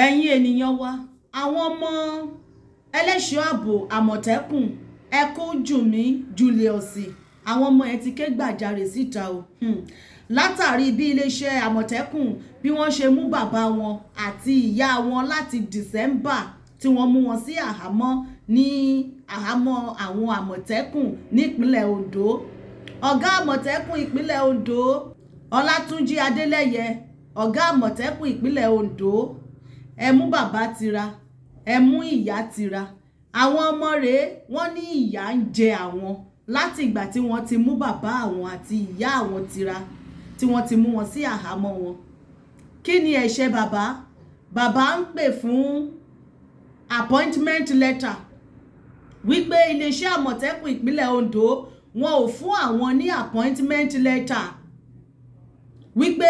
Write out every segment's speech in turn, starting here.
ẹ̀yin ènìyàn wa àwọn ọmọ ẹlẹ́ṣọ́ ààbò àmọ̀tẹ́kùn Ẹkúnjùmí Julius àwọn ọmọ ẹ̀ ti ké gbàjarè síta o látàrí bí iléeṣẹ́ àmọ̀tẹ́kùn bí wọ́n ṣe mú bàbá wọn àti ìyá wọn láti December tí wọ́n mú wọn sí àhámọ́ ní àhámọ́ àwọn àmọ̀tẹ́kùn nípínlẹ̀ Ondo. Ọ̀gá àmọ̀tẹ́kùn ìpínlẹ̀ Ondo Ọlátúnjí Adélẹ́yẹ ọ̀gá àmọ̀tẹ́kùn ìpínlẹ̀ Ondo ẹ mú bàbá tira ẹ mú ìyá tira. Àwọn ọmọ rẹ̀ wọ́n ní ìyà ń jẹ àwọn láti ìgbà tí wọ́n ti mú bàbá àwọn àti ìyá àwọn tira tí wọ́n ti mú wọn sí àhámọ́ wọn. Kí ni ẹ̀ṣẹ̀ bàbá? Bàbá ń pè fún appointment letter wípé iléeṣẹ́ àmọ̀tẹ́kùn ìpínlẹ̀ Ondo wọn ò fún àwọn ní appointment letter wípé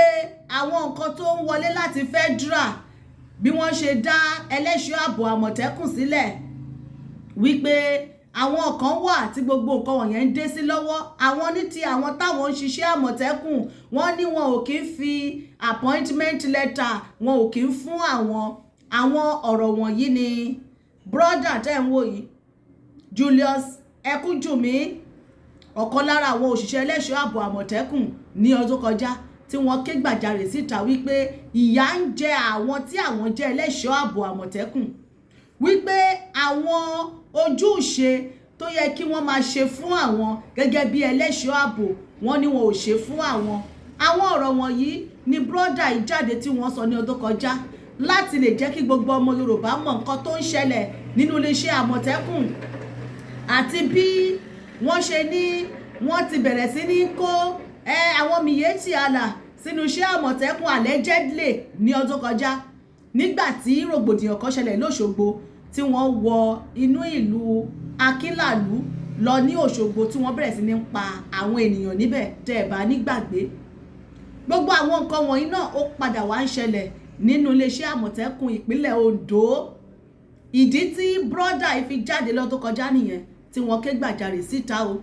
àwọn nǹkan tó ń wọlé láti federal bí wọ́n ṣe dá ẹlẹ́ṣọ́ ààbò àmọ̀tẹ́kùn sílẹ̀ wípé àwọn kan wà tí gbogbo nǹkan wọ̀nyẹn ń dé sí lọ́wọ́. Àwọn ní ti àwọn táwọn ń ṣiṣẹ́ àmọ̀tẹ́kùn wọ́n ní wọn ò kí ń fi appointment letter wọn ò kí ń fún àwọn ọ̀rọ̀ wọ̀nyí ni brother tẹ́ ń wò yìí Julius Ẹkúnjùmí ọ̀kan lára àwọn òṣìṣẹ́ ẹlẹ́ṣọ́ ààbò àmọ̀tẹ́kùn ní ọdún kọjá tí wọ́n ké gbàjarè síta wípé ìyà ń jẹ àwọn tí àwọn jẹ́ ẹlẹ́ṣọ́ ààbò àmọ̀tẹ́kùn wípé àwọn ojúṣe tó yẹ kí wọ́n máa ṣe fún àwọn gẹ́gẹ́ bí ẹlẹ́ṣọ́ ààbò wọn ni wọn ò ṣe fún àwọn ọ̀rọ̀ wọ̀nyí ni brọ́dà yìí jáde tí wọ́n sọ ní ọdún kọjá láti lè jẹ́ kí gbogbo ọmọ Yorùbá mọ̀ nǹkan tó ń ṣẹlẹ̀ nínú iléeṣẹ́ àmọ̀tẹ́kùn àti bí wọ́n ṣe ní wọ́n ti bẹ̀rẹ̀ sí ní kó àwọn Miyetti Allah sínú iṣẹ́ àmọ̀tẹ́kùn allegedly ní ọdún kọjá nígbà tí rògbòdìyàn kan ṣẹlẹ̀ lóṣogbo tí wọ́n wọ inú ìlú Akínlàlú lọ ní Òṣogbo tí wọ́n bẹ̀rẹ̀ sí ní pa àwọn ènìyàn níbẹ̀ tẹ́ ẹ̀ bá nígbàgbé. Gbogbo àwọn nǹkan wọ̀nyí náà ó padà wá ń ṣẹlẹ̀ nínú iléeṣẹ́ àmọ̀tẹ́kùn ìpínlẹ̀ Ondo. Ìdí tí brọ́dà yìí fi jáde lọ́dún kọjá nìyẹn tí wọ́n ké gbàjarè síta o.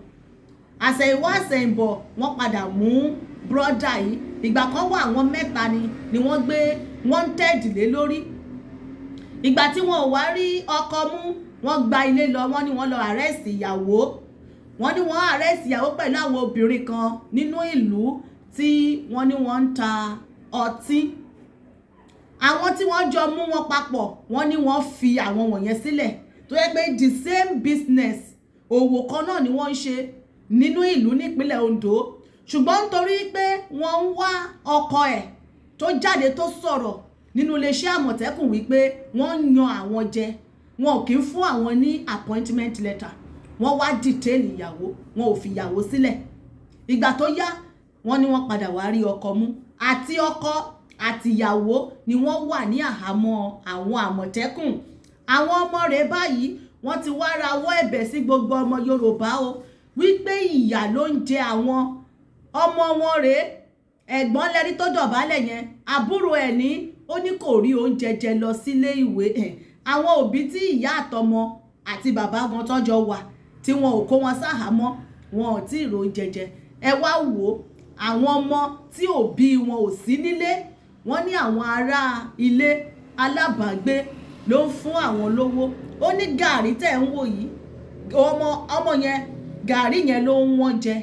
Àṣẹ̀yìnwá àṣẹ̀yìnbọ̀ wọ́n padà mú brọ́dà yìí. Ìgbà kan wà àwọn mẹ́ta ni wọ́n gbé wanted lé lórí. Ìgbà tí wọn ò wá rí ọkọ mú wọ́n gba ilé lọ wọ́n ní wọ́n lọ arrest ìyàwó. Wọ́n ní wọ́n arrest ìyàwó pẹ̀lú àwọn obìnrin kan nínú ìlú tí wọ́n ní wọ́n ń ta ọtí. Àwọn tí wọ́n jọ mú wọn papọ̀ wọ́n ní wọ́n fi àwọn wọ̀nyẹn sílẹ̀ tó yẹ pé the same business òwò kan náà ni wọ́n ń ṣe nínú ìlú nípínlẹ̀ Ondo. Ṣùgbọ́n nítorí pé wọ́n ń wá ọkọ ẹ̀ tó jáde tó sọ̀rọ̀ nínú iléeṣẹ́ àmọ̀tẹ́kùn wípé wọ́n ń yan àwọn jẹ wọn ò kí ń fún àwọn ní appointment letter wọ́n wá detail ìyàwó wọn ò fi ìyàwó sílẹ̀. Ìgbà tó yá wọ́n ní wọ́n padà wá rí ọkọ mú àti ọkọ àti ìyàwó ni wọ́n wà ní àhámọ́ àwọn àmọ̀tẹ́kùn. Àwọn ọmọ rẹ̀ báyìí wọ́n ti wá rawọ́ ẹ̀bẹ̀ sí gbogbo ọmọ Yorùbá o wípé ìyà ló ń jẹ àwọn ọmọ wọn rèé. Ẹ̀gbọ́n lẹ́rí tó dọ̀bálẹ̀ yẹn àbúrò ẹ̀ ní ó ní kò rí oúnjẹ jẹ lọ sílé ìwé àwọn òbí tí ìyá àtọmọ àti bàbá wọn tọ́jọ́ wà tí wọn ò kó wọn sáhámọ́ wọn ò tí ì ro oúnjẹ jẹ. Ẹ wá wò ó àwọn ọmọ tí òbí wọn ò sí nílé wọ́n ní àwọn ará ilé alábàágbé ló ń fún àwọn lówó. Ó ní gàrí tẹ̀ ń wò yìí ọmọ yẹn gàrí yẹn ló ń wọ́n jẹ.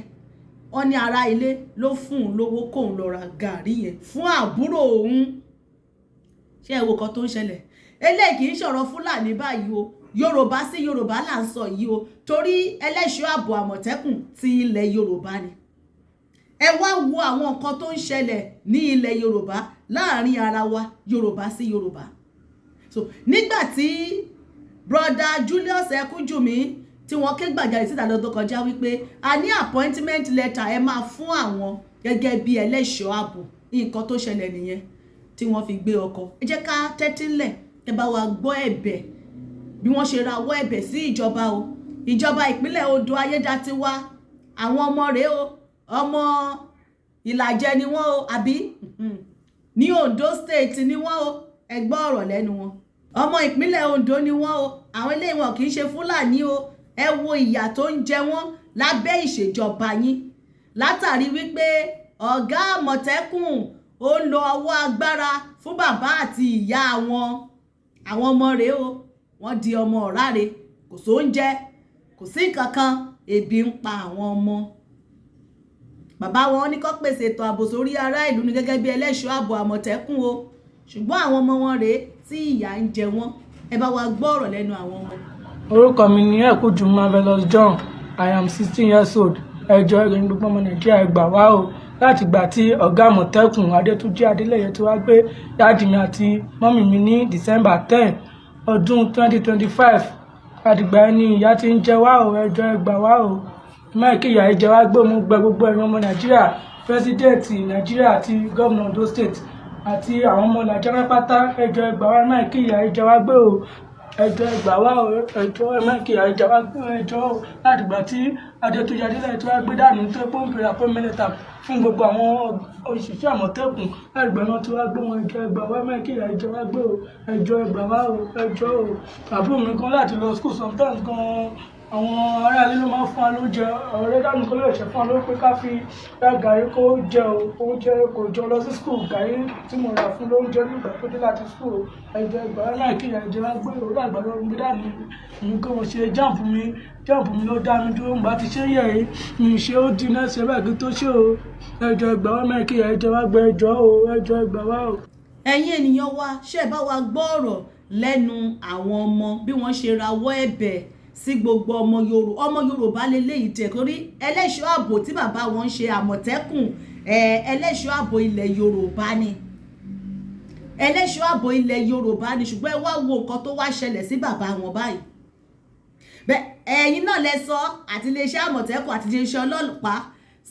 Wọ́n ní ará ilé ló fún un lówó kóun lọ ra gàrí yẹn fún àbúrò òun. Ṣé ẹ wo kan tó ń ṣẹlẹ̀? Eléyìí kì í ṣọ̀rọ̀ Fúlàní báyìí o. Yorùbá sí Yorùbá là ń sọ yìí o torí ẹlẹ́ṣọ́ ààbò àmọ̀tẹ́kùn ti ilẹ̀ Yorùbá ni. Ẹ wá wo àwọn nǹkan tó ń ṣẹlẹ̀ ní ilẹ̀ Yorùbá láàrin ara wa Yorùbá sí Yorùbá. So nígbà tí brother Julius Ẹkúnjùmí tí wọ́n ké gbàjarè síta lọ́dún kọjá wípé a ní appointment letter ẹ máa fún àwọn gẹ́gẹ́ bí ẹlẹ́ṣọ́ ààbò nǹkan tó ṣẹlẹ̀ nìyẹn tí wọ́n fi gbé ọkọ̀. Ẹ jẹ́ ká tẹ́tí lẹ̀ ẹ bá wa gbọ́ ẹ̀bẹ̀ bí wọ́n ṣe rawọ́ ẹ̀bẹ̀ sí ìjọba o. Ìjọba ìpínlẹ̀ Ondo Ayédátiwá àwọn ọmọ rẹ̀ o ọmọ Ìlàjẹ ni wọ́n o àbí ní Ondo State ni wọ́n o ẹ gbọ́ ọ̀rọ̀ lẹ́nu wọn. Ọmọ ìpínlẹ̀ Ondo ni wọ́n o àwọn eléyìí wọn kì í ṣe Fúlàní o. Ẹ wo ìyà tó ń jẹ wọ́n lábẹ́ ìṣèjọba yín látàrí wípé ọ̀gá àmọ̀tẹ́kùn ó ń lo ọwọ́ agbára fún bàbá àti ìyá wọn àwọn ọmọ rèé o wọ́n di ọmọ ọ̀ráre kò sóúnjẹ kò sí nǹkan kan ebi ń pa àwọn ọmọ bàbá wọn ní kó pèsè ètò ààbò sórí ará ìlú ní gẹ́gẹ́ bí ẹlẹ́ṣọ́ ààbò Àmọ̀tẹ́kùn o ṣùgbọ́n àwọn ọmọ wọn rèé tí ìyà ń jẹ wọ́n ẹ bá wa gbọ́ ọ̀rọ̀ lẹ́nu àwọn ọmọ. orúkọ mi ni Ẹ̀kújù Marvelous John. I am 16 years old. ẹjọ́ ìròyìn gbogbo ọmọ Nàìjíríà ẹ gbà wá o láti gbà tí ọ̀gá Àmọ̀tẹ́kùn Adétúnjí Adélẹ́yẹ tí wá gbé dáàdì mi àti mọ́mì mi ní December 10 ọdún 2025 àdìgbà ẹni ìyà tí ń jẹ wá o ẹjọ́ ẹ gbà wá o máìkì ìyà ìjẹ wá gbé mú gbẹ gbogbo ẹ̀yin ọmọ Nàìjíríà pírẹsidẹ́ǹtì Nàìjíríà àti gómìnà Ondo State àti àwọn ọmọ Nàìjíríà pátá ẹjọ́ ẹ gbà wá máìkì ìyà ìjẹ wá gbé o ẹjọ́ ẹ gbà wá o ẹjọ́ máìkì ìyà ìjẹ wá gbé ẹjọ́ o láti gbà tí Adétúnjí Adélẹ́yẹ tí wá gbé dànù tó pọ́n bèrè àpọ́nmẹ́lẹ́ta fún gbogbo àwọn òṣìṣẹ́ Àmọ̀tẹ́kùn láìgbà náà tí wá gbé wọn ẹjọ́ ẹ gbà wá máìkì ìyà ìjẹ wá gbé o ẹjọ́ ẹ gbà wá o ẹjọ́ o àbúrò mi kan láti lọ school sometimes gan àwọn aráàlú ló máa ń fún wa lóúnjẹ ọ̀rẹ́ dànù kó lè ṣe fún wa ló pé ká fi ra gàrí kó jẹ o oúnjẹ kò jọ lọ sí skul gàrí tí mo rà fún lóúnjẹ nígbà tó dé láti skul ẹ̀jẹ̀ ìgbà náà kí ẹ̀jẹ̀ wá gbé òwúrọ̀ àgbàdo mi dànù mi kò ṣe jáàmù mi ló dá mi dúró nígbà tí ṣé yẹ yìí mi ṣe ó dín náà ṣe bẹ́ẹ̀ kí tó ṣe o ẹ̀jẹ̀ ìgbà wá mẹ́rin kí ẹ̀jẹ̀ wá gbé ẹjọ́ o ẹjọ́ ìgbà wá o. ẹ̀yin ènìyàn wa ṣé ẹ bá wa gbọ́ ọ̀rọ̀ lẹ́nu àwọn ọmọ bí wọ́n ṣe rawọ́ ẹ̀bẹ̀ sí gbogbo ọmọ Yorùbá lélẹ́yìí tẹ̀ torí ẹlẹ́ṣọ́ ààbò tí bàbá wọn ṣe Àmọ̀tẹ́kùn ẹlẹ́ṣọ́ ààbò ilẹ̀ Yorùbá ni ẹlẹ́ṣọ́ ààbò ilẹ̀ Yorùbá ni ṣùgbọ́n ẹ wá wo nǹkan tó wá ṣẹlẹ̀ sí bàbá wọn báyìí ẹ̀yin náà lẹ sọ àti iléeṣẹ́ Àmọ̀tẹ́kùn àti iléeṣẹ́ ọlọ́pàá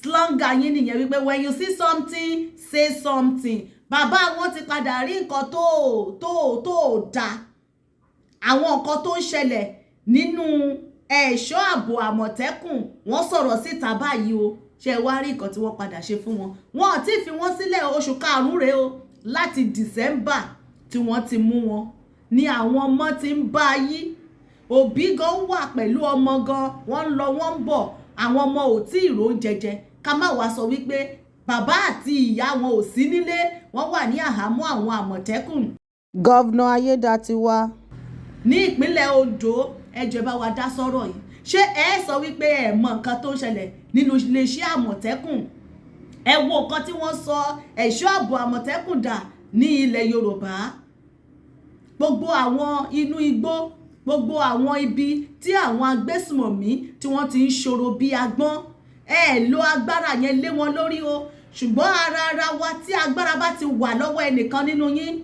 slanga yín nìyẹn wípé when you see something say something bàbá wọn ti padà rí nǹkan tó dá àwọn nǹkan tó ń ṣẹlẹ̀ nínú ẹ̀ṣọ́ ààbò Àmọ̀tẹ́kùn wọ́n sọ̀rọ̀ síta báyìí o ṣe wá rí nǹkan tí wọ́n padà ṣe fún wọn wọn ò tí fi wọ́n sílẹ̀ oṣù karùn-ún rèé o láti December tí wọ́n ti mú wọn ni àwọn ọmọ ti ń bá yí òbí gan wà pẹ̀lú ọmọ gan wọ́n ń lọ wọ́n ń bọ̀ àwọn ọmọ ò tí ì róúnjẹ jẹ ká má wá sọ wípé bàbá àti ìyá wọn ò sí nílé wọ́n wà ní àhámọ́ àwọn Àmọ̀tẹ́kùn. Gọ́vnà Ayédàtiwa ní ìpínlẹ̀ Ondo ẹjọ́ bá wa dá sọ́rọ̀ yìí ṣé ẹ sọ wípé ẹ mọ nǹkan tó ń ṣẹlẹ̀ nínú iléeṣẹ́ Àmọ̀tẹ́kùn ẹ wo nǹkan tí wọ́n sọ ẹ̀ṣọ́ ààbò Àmọ̀tẹ́kùn dà ní ilẹ̀ Yorùbá gbogbo àwọn inú igbó gbogbo àwọn ibi tí àwọn agbésùmọ̀mí tí wọ́n ti ń ṣòro bí agbọ́n ẹ lo agbára yẹn lé wọn lórí o ṣùgbọ́n ara wa tí agbára bá ti wà lọ́wọ́ ẹnìkan nínú yín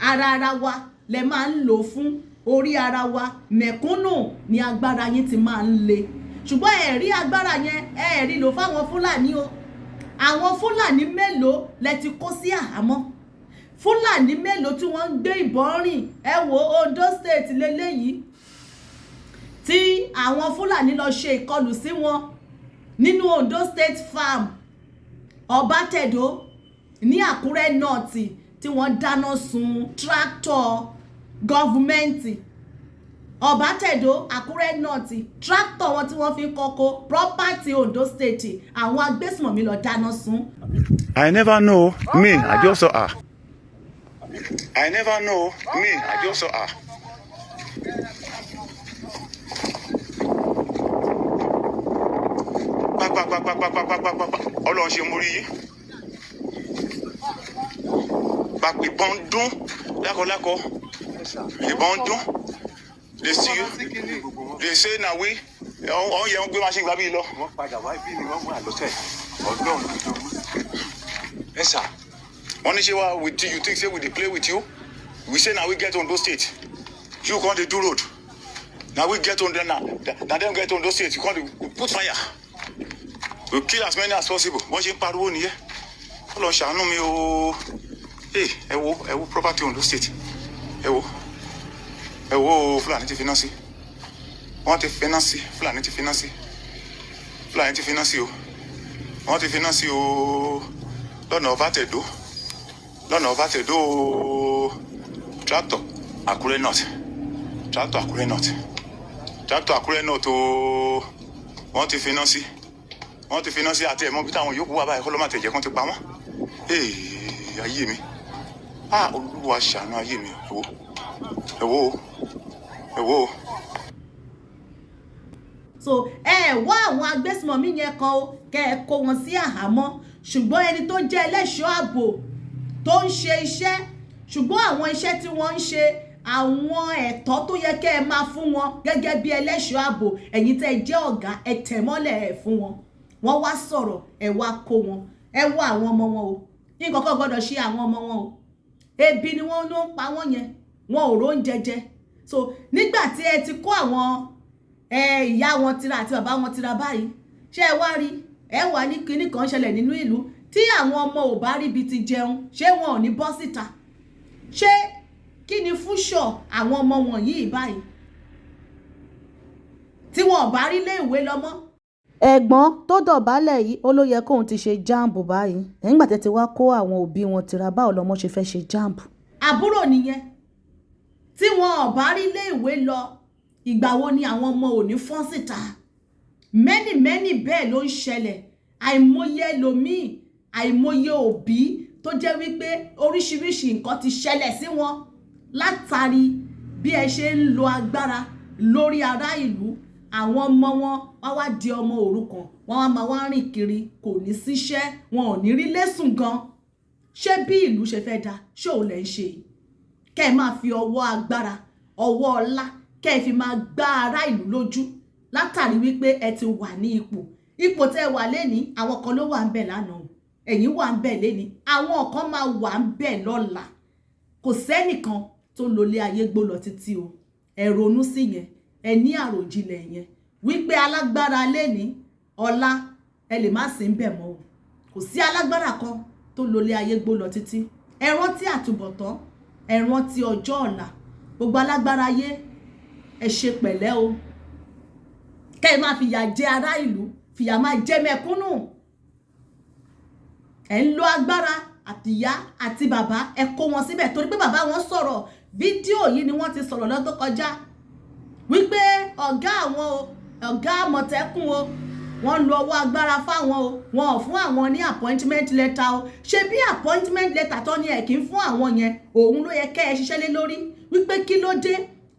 ara wa lẹ máa ń lò fún orí ara wa mẹ̀kúnnù ni agbára yín ti máa ń le ṣùgbọ́n ẹ̀rí agbára yẹn ẹ̀rí lò fáwọn Fúlàní o àwọn Fúlàní mélòó lẹ ti kó sí àhámọ́ Fúlàní mélòó tí wọ́n ń gbé ìbọn rìn ẹ wo Ondo State lélẹ́yìí tí àwọn Fúlàní lọ ṣe ìkọlù sí wọn nínú Ondo State farm Ọbátẹ̀dó ní Àkúrẹ́ North tí wọ́n dáná sun tractor gọ́fúmẹ́ǹtì Ọbátẹ̀dó Àkúrẹ́ North tractor wọn tí wọ́n fi ń kọ́kọ́ property Ondo State àwọn agbésùmọ̀mí lọ dáná sun. I never know me I just saw her. I never know me I just saw her. Ọlọ́run ṣe mú rí yìí ìbọn dún lákọlákọ ìbọn dún lè sí lè ṣe náà wí ọ̀hún yẹn ń gbé máṣe gbà bí lọ. wọ́n padà wá ibi ni wọ́n wà lọ́sẹ̀ ọdún ẹ sà wọ́n ní ṣé wá with you think say we dey play with you we say na we get Ondo State you come dey do road na we get Ondo na dem get Ondo State you come dey put fire we kill as many as possible wọ́n ṣe ń pariwo nìyẹn wọ́n lọ ṣàánú mi o ẹ wo property Ondo State ẹ wo Fúlàní ti fi náà sí wọ́n ti fi náà sí Fúlàní ti fi náà sí Fúlàní ti fi náà sí o wọ́n ti fi náà sí o lọ́nà Ọbátẹ̀dó o tractor Àkúrẹ́ North o wọ́n ti fi náà sí àti ẹ̀mọ́ bí táwọn yòókù wà báyìí kọ́ ló má tẹ̀jẹ̀ kan ti pa wọ́n ayé mi Olúwa ṣàánú ayé mi o. ẹ wo. So wá àwọn agbésùmọ̀mí yẹn kan o kẹ́ ẹ kó wọn sí àhámọ́, ṣùgbọ́n ẹni tó jẹ́ ẹlẹ́ṣọ́ ààbò tó ń ṣe iṣẹ́, ṣùgbọ́n àwọn iṣẹ́ tí wọ́n ń ṣe, àwọn ẹ̀tọ́ tó yẹ kẹ́ ẹ máa fún wọn gẹ́gẹ́ bí ẹlẹ́ṣọ́ ààbò, ẹ̀yin tẹ́ ẹ jẹ́ ọ̀gá ẹ tẹ̀ mọ́lẹ̀ ẹ̀ fún wọn, wọ́n wá sọ̀rọ̀ ẹ wá kó wọn, ẹ wọ àwọn ọmọ wọn o, nǹkan kan gbọ́dọ̀ ṣe àwọn ọmọ wọn o, ebi ni wọ́n ló ń pa wọ́n yẹn, wọn ò róúnjẹ jẹ. So nígbà tí ẹ ti kó àwọn ìyá wọn tira àti bàbá wọn tira báyìí, ṣé ẹ wá rí ẹ wà ní kinní kan ṣẹlẹ̀ nínú ìlú tí àwọn ọmọ ò bá ríbi ti jẹun, ṣé wọn ò ní bọ́ síta? Ṣé kí ni fúnṣọ àwọn ọmọ wọn yìí báyìí tí wọn ò bá rí ilé ìwé lọ́mọ́? ẹ̀gbọ́n tó dọ̀bálẹ̀ yìí ó ló yẹ kóun ti ṣe jáàmbù báyìí, nígbà tẹ́ ti wá kó àwọn òbí wọn tira, báwo lọmọ ṣe fẹ́ ṣe jáàmbù? àbúrò nìyẹn tí wọn ò bá rí ilé ìwé lọ, ìgbà wo ni àwọn ọmọ ò ní fọ́n síta? many bẹ́ẹ̀ ló ń ṣẹlẹ̀, àìmọye ẹlòmíì, àìmọye òbí tó jẹ́ wípé oríṣiríṣi nǹkan ti ṣẹlẹ̀ sí wọn látàrí bí ẹ ṣe ń lo agbára lórí ará ìlú. àwọn ọmọ wọn wá wá di ọmọ òrukàn, wọn wá máa wá rìn kiri, kò ní síṣẹ́, wọn ò ní rí lẹ́sùn gan. ṣé bí ìlú ṣe fẹ́ da ṣé ò lẹ́ ń ṣe yìí? kẹ́ ẹ máa fi ọwọ́ agbára, ọwọ́ ọlá, kẹ́ ẹ fi máa gbá ará ìlú lójú látàrí wípé ẹ ti wà ní ipò tẹ́ ẹ wà lénìí. àwọn kan ló wà ń bẹ̀ lánàá, ẹ̀yin wà ń bẹ̀ lénìí, àwọn kan máa wà ń bẹ̀ lọ́la. kò sẹ́nìkan tó lólé ayé gbó lọ títí o. ẹ ronú sí yẹn, ẹ ní àròjinlẹ̀ yẹn wípé alágbára lénìí, ọ̀la ẹ lè má sí ń bẹ̀ mọ́ o. kò sí alágbára kan tó lólé ayé gbó lọ títí. ẹ rántí àtúbọ̀tán, ẹ rántí ọjọ́ ọ̀la. gbogbo alágbára ayé ẹ ṣe pẹ̀lẹ́ o, kẹ́ ẹ máa fìyà jẹ ará ìlú, fìyà máa jẹ mẹ̀kúnnù. ẹ ń lo agbára àtìyá àti bàbá, ẹ kó wọn síbẹ̀ torí pé bàbá wọn sọ̀rọ̀. fídíò yìí ni wọ́n ti sọ̀rọ̀ lọ́dún kọjá wípé ọ̀gá àwọn o, ọ̀gá Àmọ̀tẹ́kùn o, wọ́n lo ọwọ́ agbára fáwọn o, wọn ò fún àwọn ní appointment letter o. ṣe bí appointment letter tó ní ẹ̀ kì í fún àwọn yẹn, òun ló yẹ kẹ́ ẹ ṣiṣẹ́ lé lórí wípé kí ló dé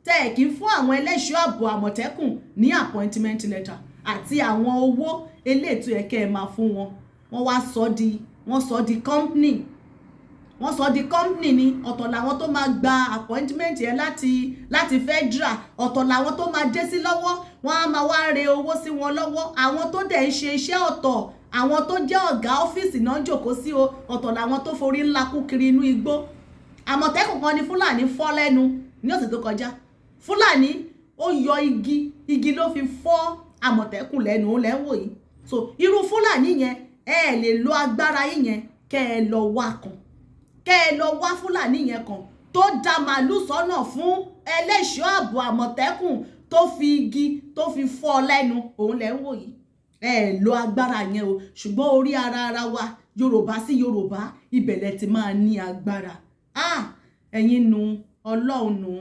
tẹ́ ẹ̀ kì í fún àwọn ẹlẹ́ṣọ́ ààbò Àmọ̀tẹ́kùn ní appointment letter àti àwọn owó eléètò ẹ̀kẹ́ ẹ̀ máa fún wọn. wọ́n wá sọ di company, wọ́n sọ di company ni. ọ̀tọ̀ làwọn tó máa gba appointment yẹn láti federal, ọ̀tọ̀ làwọn tó máa dé sí lọ́wọ́, wọ́n á máa wá re owó sí wọn lọ́wọ́. àwọn tó dẹ̀ ń ṣe iṣẹ́ ọ̀tọ̀, àwọn tó jẹ́ ọ̀gá ọ́fíìsì náà jókòó sí o, ọ̀tọ̀ làwọn tó forí ńlá kú kiri inú igbó. Àmọ̀tẹ́kùn kan ni Fúlàní fọ́ lẹ́nu ní ọ̀sẹ̀ tó kọjá. Fúlàní ó yọ igi ló fi fọ́ Àmọ̀tẹ́kùn lẹ́nu ó lẹ́wọ̀ yìí. so irú Fúlàní yẹn ẹ lè lo agbára yín yẹn kẹ́ ẹ lọ wá kan, kẹ́ ẹ lọ wá Fúlàní yẹn kan tó da màálù sọ́nà fún ẹlẹ́ṣọ́ ààbò Àmọ̀tẹ́kùn tó fi igi tó fi fọ́ lẹ́nu, òun lẹ́ ń wò yìí. ẹ lo agbára yẹn o, ṣùgbọ́n orí ara wa Yorùbá sí Yorùbá ibẹ̀lẹ̀ ti máa ní agbára. ẹ̀yin nu Ọlọ́run nu.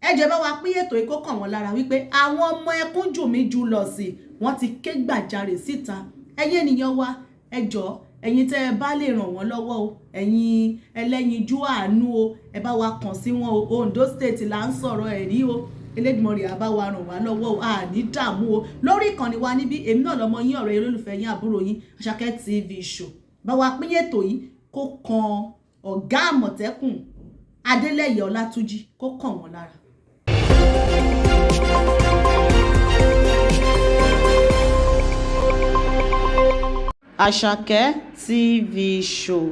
ẹ jẹ́ bá wa pín ètò ikó kàn wọ́n lára wípé àwọn ọmọ ẹkún jù mí jù lọ sí, wọ́n ti ké gbàjarè síta. ẹ̀yin ènìyàn wa, ẹ jọ̀ọ́, ẹ̀yin tẹ́ ẹ bá lè ràn wọ́n lọ́wọ́ o, ẹ̀yin ẹlẹ́yinjú àánú o, ẹ bá wa kàn sí wọn o. Ondo State là ń sọ̀rọ̀ ẹ̀ rí o. Elédùmarè á bá wa ràn wá lọ́wọ́ o, àní dààmú o. lórí ìkànnì wa níbí, èmi náà lọmọ yín, ọ̀rẹ́ olólùfẹ́ yín, àbúrò yín, Àṣàkẹ́ TV show. bá wa pín ètò yìí kó kan ọ̀gá Àmọ̀tẹ́kùn Adélẹ́yẹ Ọlátúnjí, kó kàn wọ́n lára. Àṣàkẹ́ TV show.